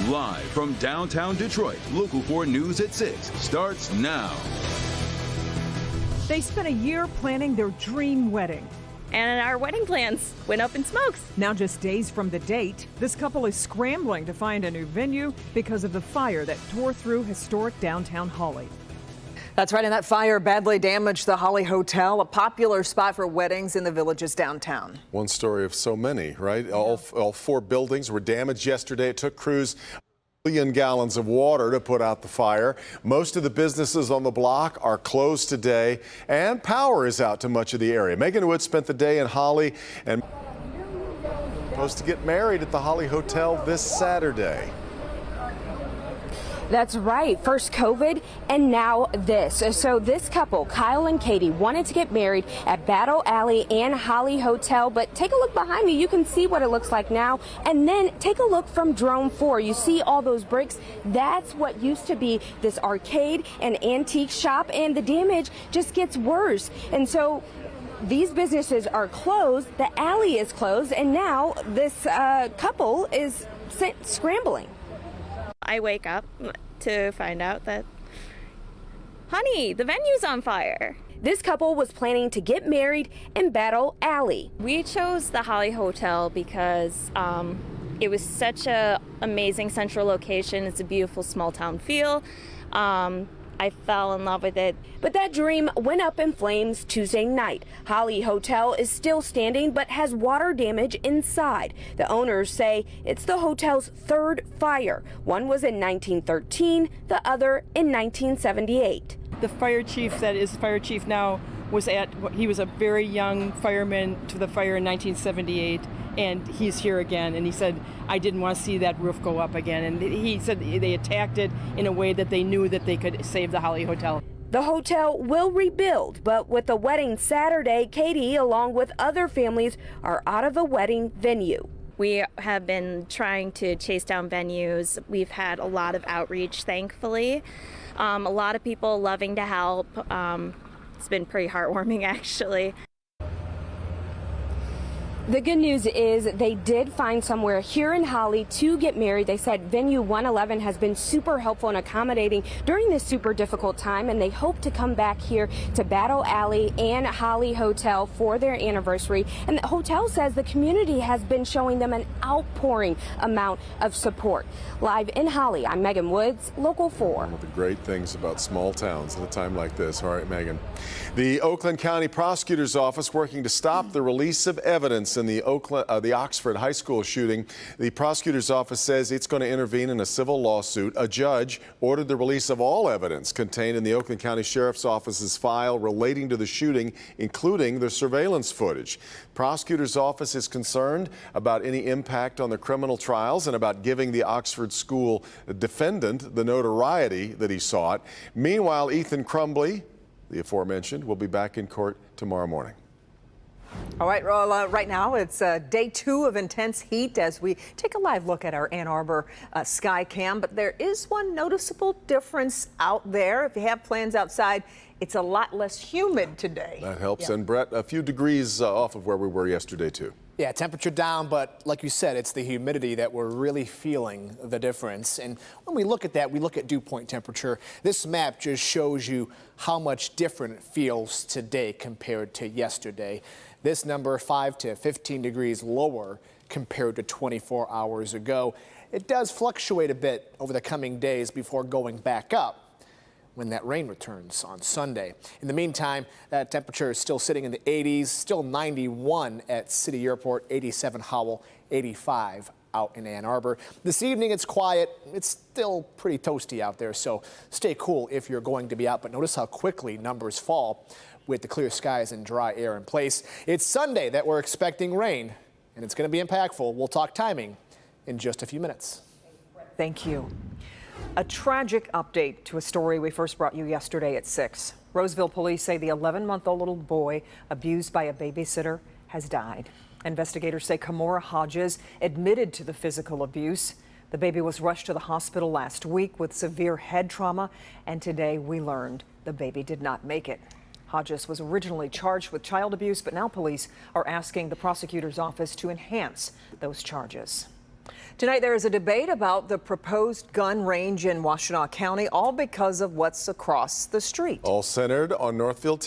Live from downtown Detroit, Local 4 News at 6 starts now. They spent a year planning their dream wedding. And our wedding plans went up in smokes. Now, just days from the date, this couple is scrambling to find a new venue because of the fire that tore through historic downtown Holly. That's right, and that fire badly damaged the Holly Hotel, a popular spot for weddings in the village's downtown. One story of so many, right? Yeah. All four buildings were damaged yesterday. It took crews a million gallons of water to put out the fire. Most of the businesses on the block are closed today, and power is out to much of the area. Megan Wood spent the day in Holly and supposed to get married at the Holly Hotel this Saturday. That's right. First COVID and now this. So this couple, Kyle and Katie, wanted to get married at Battle Alley and Holly Hotel. But take a look behind me. You can see what it looks like now. And then take a look from Drone 4. You see all those bricks? That's what used to be this arcade and antique shop. And the damage just gets worse. And so these businesses are closed. The alley is closed. And now this couple is scrambling. I wake up to find out that, honey, the venue's on fire. This couple was planning to get married in Battle Alley. We chose the Holly Hotel because it was such a amazing central location. It's a beautiful small town feel. I fell in love with it. But that dream went up in flames Tuesday night. Holly Hotel is still standing but has water damage inside. The owners say it's the hotel's third fire. One was in 1913, the other in 1978. The fire chief that is fire chief now he was a very young fireman to the fire in 1978, and he's here again, and he said, I didn't want to see that roof go up again. And he said they attacked it in a way that they knew that they could save the Holly Hotel. The hotel will rebuild, but with the wedding Saturday, Katie, along with other families, are out of a wedding venue. We have been trying to chase down venues. We've had a lot of outreach, thankfully. A lot of people loving to help. It's been pretty heartwarming, actually. The good news is they did find somewhere here in Holly to get married. They said Venue 111 has been super helpful and accommodating during this super difficult time, and they hope to come back here to Battle Alley and Holly Hotel for their anniversary. And the hotel says the community has been showing them an outpouring amount of support. Live in Holly, I'm Megan Woods, Local 4. One of the great things about small towns at a time like this. All right, Megan. The Oakland County Prosecutor's Office working to stop the release of evidence in the Oxford High School shooting. The prosecutor's office says it's going to intervene in a civil lawsuit. A judge ordered the release of all evidence contained in the Oakland County Sheriff's Office's file relating to the shooting, including the surveillance footage. Prosecutor's office is concerned about any impact on the criminal trials and about giving the Oxford school defendant the notoriety that he sought. Meanwhile, Ethan Crumbley, the aforementioned, will be back in court tomorrow morning. All right, well, right now it's day 2 of intense heat as we take a live look at our Ann Arbor sky cam. But there is one noticeable difference out there. If you have plans outside, it's a lot less humid today. That helps. Yeah. And Brett, a few degrees off of where we were yesterday, too. Yeah, temperature down, but like you said, it's the humidity that we're really feeling the difference. And when we look at that, we look at dew point temperature. This map just shows you how much different it feels today compared to yesterday. This number, 5 to 15 degrees lower compared to 24 hours ago. It does fluctuate a bit over the coming days before going back up when that rain returns on Sunday. In the meantime, that temperature is still sitting in the 80s, still 91 at City Airport, 87 Howell, 85 out in Ann Arbor. This evening it's quiet. It's still pretty toasty out there, so stay cool if you're going to be out. But notice how quickly numbers fall with the clear skies and dry air in place. It's Sunday that we're expecting rain, and it's going to be impactful. We'll talk timing in just a few minutes. Thank you. A tragic update to a story we first brought you yesterday at 6. Roseville police say the 11-month-old little boy abused by a babysitter has died. Investigators say Kamora Hodges admitted to the physical abuse. The baby was rushed to the hospital last week with severe head trauma, and today we learned the baby did not make it. Hodges was originally charged with child abuse, but now police are asking the prosecutor's office to enhance those charges. Tonight, there is a debate about the proposed gun range in Washtenaw County, all because of what's across the street. All centered on Northfield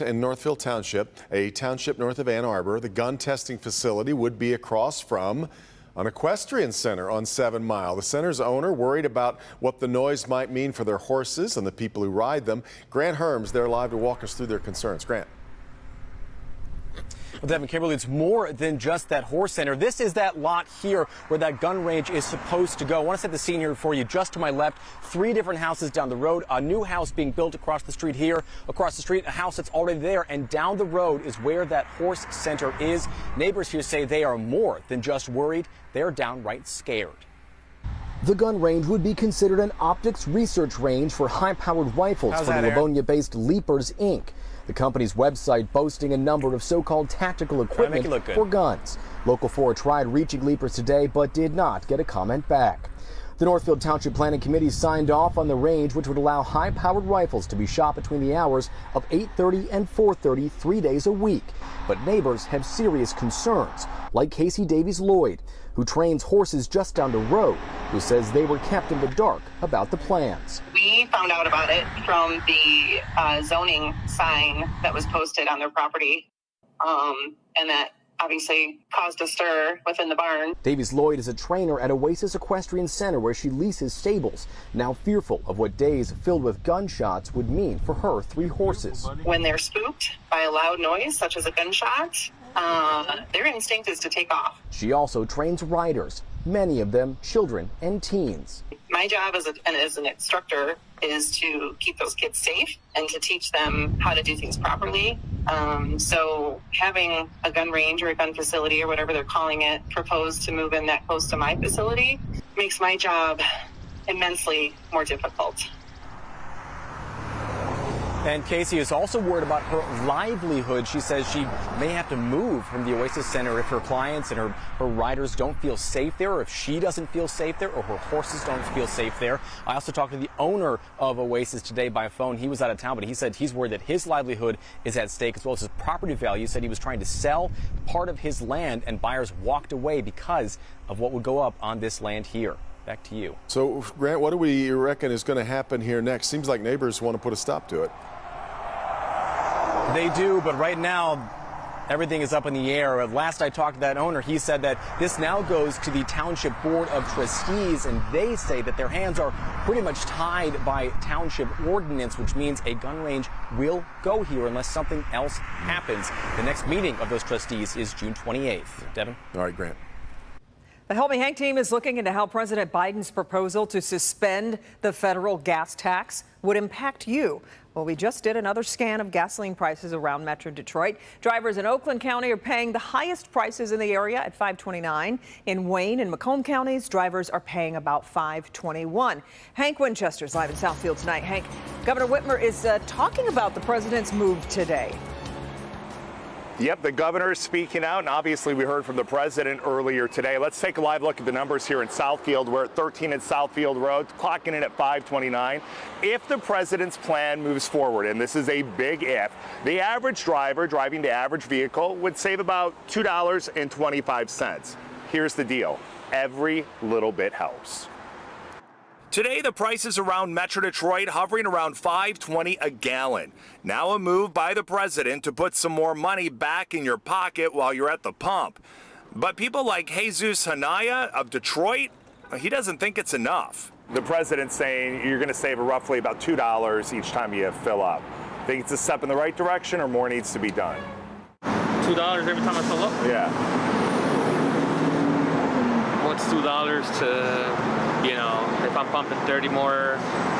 Township, a township north of Ann Arbor. The gun testing facility would be across from an equestrian center on 7 Mile. The center's owner worried about what the noise might mean for their horses and the people who ride them. Grant Herms there live to walk us through their concerns. Grant. Well, Devin, Kimberly, it's more than just that horse center. This is that lot here where that gun range is supposed to go. I want to set the scene here for you. Just to my left, 3 different houses down the road, a new house being built across the street here, across the street, a house that's already there, and down the road is where that horse center is. Neighbors here say they are more than just worried. They're downright scared. The gun range would be considered an optics research range for high-powered rifles from the Livonia-based Leapers, Inc. The company's website boasting a number of so-called tactical equipment for guns. Local 4 tried reaching Leapers today, but did not get a comment back. The Northfield Township Planning Committee signed off on the range, which would allow high-powered rifles to be shot between the hours of 8:30 and 4:30 3 days a week. But neighbors have serious concerns, like Casey Davies-Lloyd, who trains horses just down the road, who says they were kept in the dark about the plans. We found out about it from the zoning sign that was posted on their property, and that obviously caused a stir within the barn. Davies-Lloyd is a trainer at Oasis Equestrian Center, where she leases stables, now fearful of what days filled with gunshots would mean for her 3 horses. When they're spooked by a loud noise, such as a gunshot, their instinct is to take off. She also trains riders, many of them children and teens. My job as an instructor is to keep those kids safe and to teach them how to do things properly. So having a gun range or a gun facility or whatever they're calling it proposed to move in that close to my facility makes my job immensely more difficult. And Casey is also worried about her livelihood. She says she may have to move from the Oasis Center if her clients and her riders don't feel safe there, or if she doesn't feel safe there, or her horses don't feel safe there. I also talked to the owner of Oasis today by phone. He was out of town, but he said he's worried that his livelihood is at stake, as well as his property value. He said he was trying to sell part of his land, and buyers walked away because of what would go up on this land here. Back to you. So, Grant, what do we reckon is going to happen here next? Seems like neighbors want to put a stop to it. They do, but right now, everything is up in the air. Last I talked to that owner, he said that this now goes to the Township Board of Trustees, and they say that their hands are pretty much tied by township ordinance, which means a gun range will go here unless something else happens. The next meeting of those trustees is June 28th. Devin? All right, Grant. The Help Me Hank team is looking into how President Biden's proposal to suspend the federal gas tax would impact you. Well, we just did another scan of gasoline prices around Metro Detroit. Drivers in Oakland County are paying the highest prices in the area at $5.29. In Wayne and Macomb counties, drivers are paying about $5.21. Hank Winchester's live in Southfield tonight. Hank, Governor Whitmer is talking about the president's move today. Yep, the governor is speaking out, and obviously we heard from the president earlier today. Let's take a live look at the numbers here in Southfield. We're at 13 at Southfield Road, clocking in at 529. If the president's plan moves forward, and this is a big if, the average driver driving the average vehicle would save about $2.25. Here's the deal. Every little bit helps. Today, the prices around Metro Detroit hovering around $5.20 a gallon. Now a move by the president to put some more money back in your pocket while you're at the pump. But people like Jesus Hanaya of Detroit, he doesn't think it's enough. The president's saying you're going to save roughly about $2 each time you fill up. Think it's a step in the right direction, or more needs to be done? $2 every time I fill up? Yeah. What's $2 to, you know, if I'm pumping 30 more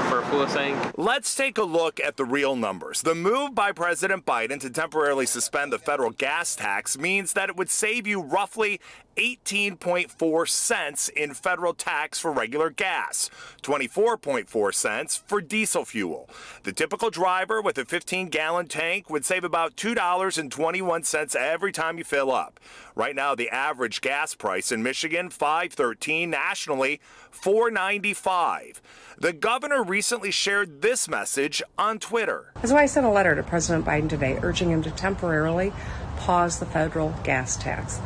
for a full tank? Let's take a look at the real numbers. The move by President Biden to temporarily suspend the federal gas tax means that it would save you roughly 18.4 cents in federal tax for regular gas, 24.4 cents for diesel fuel. The typical driver with a 15-gallon tank would save about $2.21 every time you fill up. Right now, the average gas price in Michigan, $5.13, nationally, $4.95. The governor recently shared this message on Twitter. That's why I sent a letter to President Biden today urging him to temporarily pause the federal gas tax.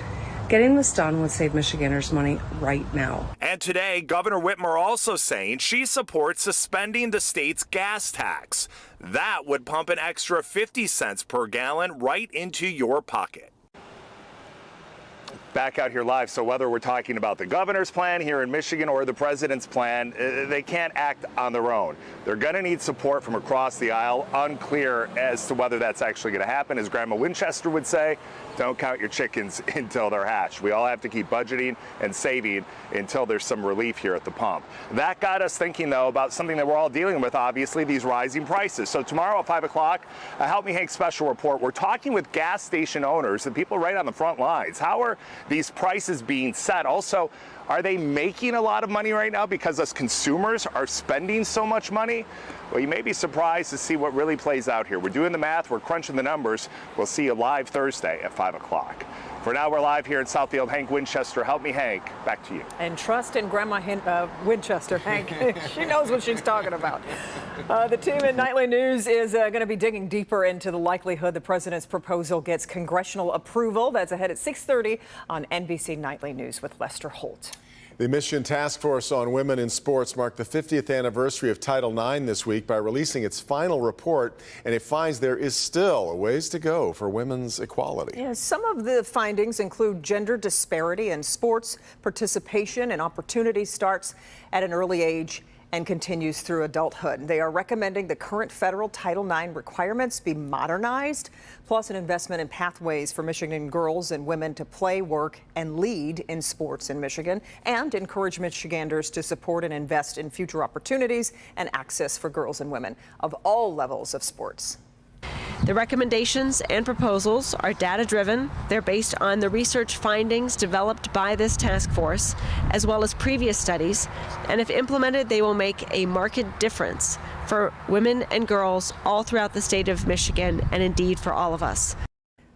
Getting this done would save Michiganders money right now. And today, Governor Whitmer also saying she supports suspending the state's gas tax. That would pump an extra 50 cents per gallon right into your pocket. Back out here live, so whether we're talking about the governor's plan here in Michigan or the president's plan, they can't act on their own. They're going to need support from across the aisle. Unclear as to whether that's actually going to happen. As Grandma Winchester would say, don't count your chickens until they're hatched. We all have to keep budgeting and saving until there's some relief here at the pump. That got us thinking, though, about something that we're all dealing with, obviously, these rising prices. So tomorrow at 5 o'clock, a Help Me Hank special report. We're talking with gas station owners and people right on the front lines. How are these prices being set? Also, are they making a lot of money right now because us consumers are spending so much money? Well, you may be surprised to see what really plays out here. We're doing the math, we're crunching the numbers. We'll see you live Thursday at 5 o'clock. For now, we're live here in Southfield. Hank Winchester, Help Me Hank, back to you. And trust in Grandma Winchester, Hank. She knows what she's talking about. The team at Nightly News is going to be digging deeper into the likelihood the president's proposal gets congressional approval. That's ahead at 6:30 on NBC Nightly News with Lester Holt. The Michigan Task Force on Women in Sports marked the 50th anniversary of Title IX this week by releasing its final report, and it finds there is still a ways to go for women's equality. Yeah, some of the findings include gender disparity in sports, participation and opportunity starts at an early age and continues through adulthood. They are recommending the current federal Title IX requirements be modernized, plus an investment in pathways for Michigan girls and women to play, work, and lead in sports in Michigan, and encourage Michiganders to support and invest in future opportunities and access for girls and women of all levels of sports. The recommendations and proposals are data-driven. They're based on the research findings developed by this task force, as well as previous studies, and if implemented, they will make a marked difference for women and girls all throughout the state of Michigan, and indeed for all of us.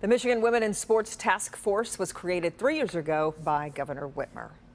The Michigan Women in Sports Task Force was created 3 years ago by Governor Whitmer.